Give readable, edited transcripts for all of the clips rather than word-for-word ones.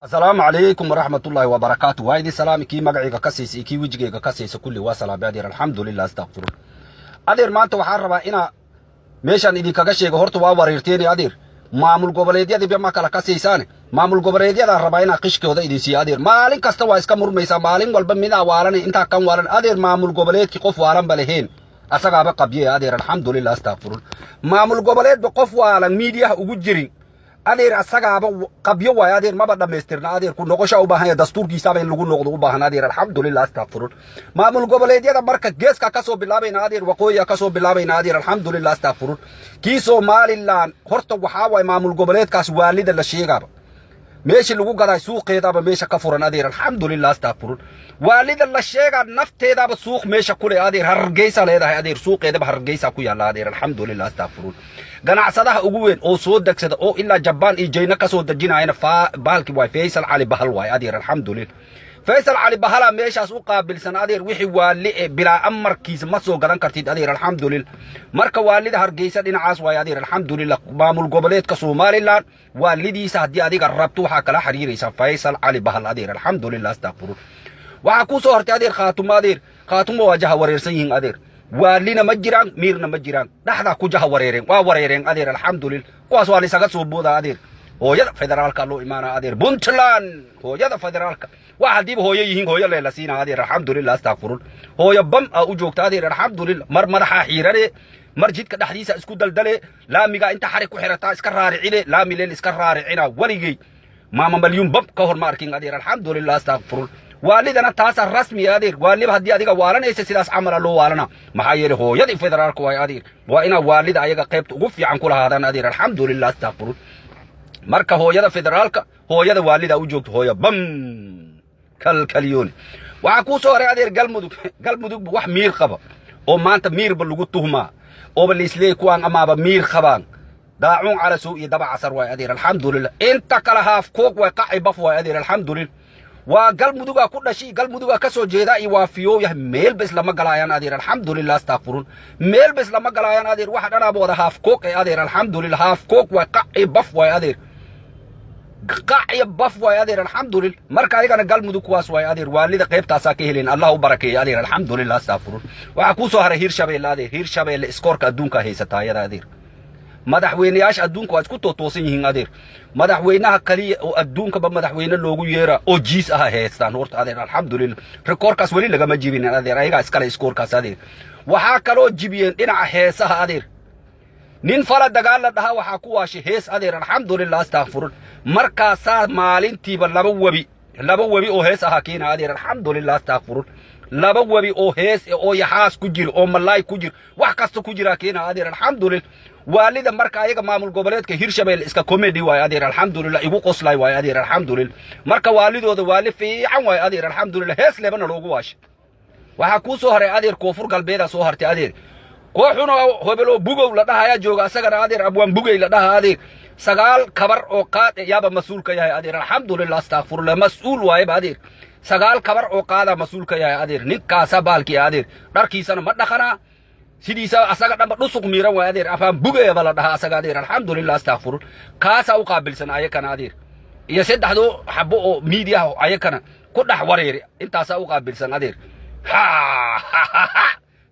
السلام عليكم ورحمة الله وبركاته. وايدي سلامي كي مقعيقا كسيسي كي وجيقا كسيسي كل واسلام بادير الحمد لله استغفر أدير ما أنت وحاربا إنا ميشان إدي كاقشيقا هورتو واريرتيني أدير maamul goboleedyada bima kala ka siisaan maamul goboleedyada rabayna qishkooda idinsi adeer maalin kasta waa iska murmaysa maalin walba mida waalan inta kan waalan adeer maamul goboleedki qof waalan balaheen asagaaba qabiye adeer alxamdulillah astaghfirun maamul goboleed qof waalan media ugu jirin adeer asagaaba qabiyo way adeer maba dhameystirna adeer ku noqosha u baahan dastuurkiisa in lagu noqdo u baahan adeer alxamdulillah astaghfirun maamul goboleedyada marka geeska ka soo bilaabayna adeer waqooyiga ka soo bilaabayna adeer alxamdulillah astaghfirun kii Somaliland horta waxa way maamul goboleedkaas waalida la sheegaba meeshii lagu gaday suuqeedaba meesha ka furan adeer alxamdulillah astaghfirun waalida la sheega nafteedaba suuq meesha kule adeer hargeysa leedahay adeer suuqeedaba hargeysa ku yaala adeer alxamdulillah astaghfirun ganacsadaha ugu weyn oo soo dagsada oo ilaa Japan iyo China ka soo dajinayna baalki way Faisal Ali Bahal way adeer alxamdulillah Faisal Ali Bahal meeshaas u qaabilsan adeer wixii waali bila amarkiisa ma soo gadan kartid adeer alxamdulillah marka waalida hargeysa dhinacaas way adeer alxamdulillah maamul goboleedka Somaliland waalidiisa hadii adiga rabto waxa kala xiriiraysa Faisal Ali Bahal adeer alxamdulillah astaghfirun waxa ku soo hortay adeer khaatumo wajaha wareersan yihiin adeer waalina ma jiraan miirna ma jiraan dhaxda ku jaha wareereen waa wareereen adeer alxamdulillah kuwaas waa lisaga soo booda adeer hooyada federaalka loo imaana adeer Puntland hooyada federaalka waxa dib hooyo yihiin hooyo leela siina adeer alxamdulillah astaghfirun hooyo bam u joogta adeer alxamdulillah mar madaxa xiirade mar jidka dhaxdiisa isku daldale laamiga inta xarig ku xirata iska raaricile laami leen iska raaricina waligay maama malyun bam ka hor ma arkin adeer alxamdulillah astaghfirun waalidana taas rasmi adeer waalib hadii adiga waalanaysa sidaas amal loo waalana maxaa yeelay hooyada federaalka way adeer waa ina waalida ayaga qaybta ugu fiican ku lahaadaan adeer alxamdulillah astaghfirun marka hooyada federaalka hooyada waalida u joogto hooyo bam kalkaliyoon waxa ku soo horay adeer galmudug wax miir qaba oo maanta miirba lagu tuhmaa oo balislee kuwan amaaba miir qabaan daacun ala suu iyo daba casar way adeer alxamdulillah inta kala haaf koog way qacay baf way adeer alxamdulillah waa galmuduga ku dhashay galmuduga ka soo jeeda iyo waafiyo yahay meel bas lama galayaan adeer alxamdulillah astaghfirun meel bas lama galayaan adeer waxa dhanaaba wada haaf koog ay adeer alxamdulillah haaf koog way qacay baf way adeer قاعي بف واي أدير الحمد لله مركا أيقنا قال مدو كواس واي أدير والد قيبتا ساكيهلين الله بركة أدير الحمد لله استغفرون وعكوسو هره هير شبه أدير هير شبه الإسكور كأدونكا هي ستايا أدير مدحوينياش أدونكا أسكتو توسينهين أدير مدحوينها كلي أدونكا بمدحوين اللوغو يرا أو جيس هيستان هورت أدير الحمد لله ريكور كاس ولي لغا مجيبين أدير أيقا إسكالا إسكور كاس أدير وحاكالو جيبين إنا هيسا أدير nin fala dagaal la dhaha waxa ku waashi hees adeer alxamdulillah astaghfirun marka saa maalintiiba laba wabi oo hees aha keenay adeer alxamdulillah astaghfirun laba wabi oo hees oo yaxaas ku jir oo malaay ku jir wax kasta ku jira keenay adeer alxamdulillah waalida marka ayaga maamul goboleedka Hirshabelle iska comedy way adeer alxamdulillah igu qoslay way adeer alxamdulillah marka waalidooda waali fiican way adeer alxamdulillah hees leebana loogu waashi waxa ku soo haray adeer koonfur galbeeda soo hartay adeer kooxuna hobelo bugow la dhahaaya jooga asagana adeer abwaan bugay la dhahaa adeer sagaal kabar oo qaad yaaba mas'uulka yahay adeer alxamdulillah astaghfirullah mas'uul waaye adeer sagaal kabar oo qaada mas'uulka yahay adeer ninkaas baalki adeer dharkiisana ma dhaqana sidiisa asaga dhanba dhusuq miiran waaye adeer afaan bugay la dhahaa asaga adeer alxamdulillah astaghfirullah kaasa u qaabilsan ayakana adeer iyo saddexdo xabo oo media ayakana ku dhax wareeri intaas u qaabilsan adeer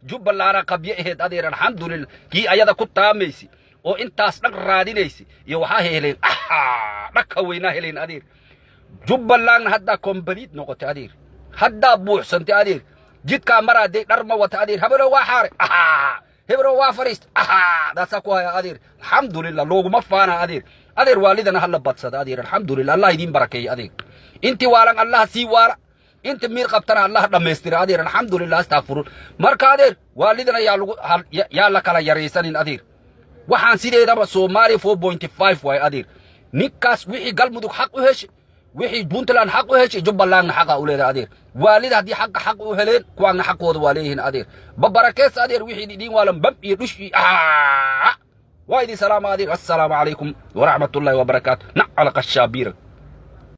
jubbaland qabiye aheed adeer alxamdulillah kii ayada ku taameysi oo intaas dhaq raadinaysi iyo waxa heleen dhaka weyna heleen adeer jubbaland hadda complete noqotay adeer hadda buuxsantay adeer jidka maraaday dhar ma wata adeer habaro waa xaare hebro waa fariist daasa ku haya adeer alxamdulillah looguma faana adeer waalidana hal badsada adeer alxamdulillah allah idin barakeeyo adeer intii waalan allah si waala انت مير قبطنا الله دمستير ادير الحمد لله استغفر marka adeer waalidana yaa la kala yareysanin adeer waxaan sideedaba Soomaali 4.5 way adeer ninkaas wixii galmudug xaq u heshay wixii Puntland xaq u heshay Jubbaland xaq u leedahay adeer waalid hadii xaq u heleen kuwana xaqooda waa leeyihiin adeer babarakees adeer wixii dhidin waalan bab iyo dhushi waaydi salaam adeer assalamu alaykum wa rahmatullahi wa barakatuh na'ala qashabira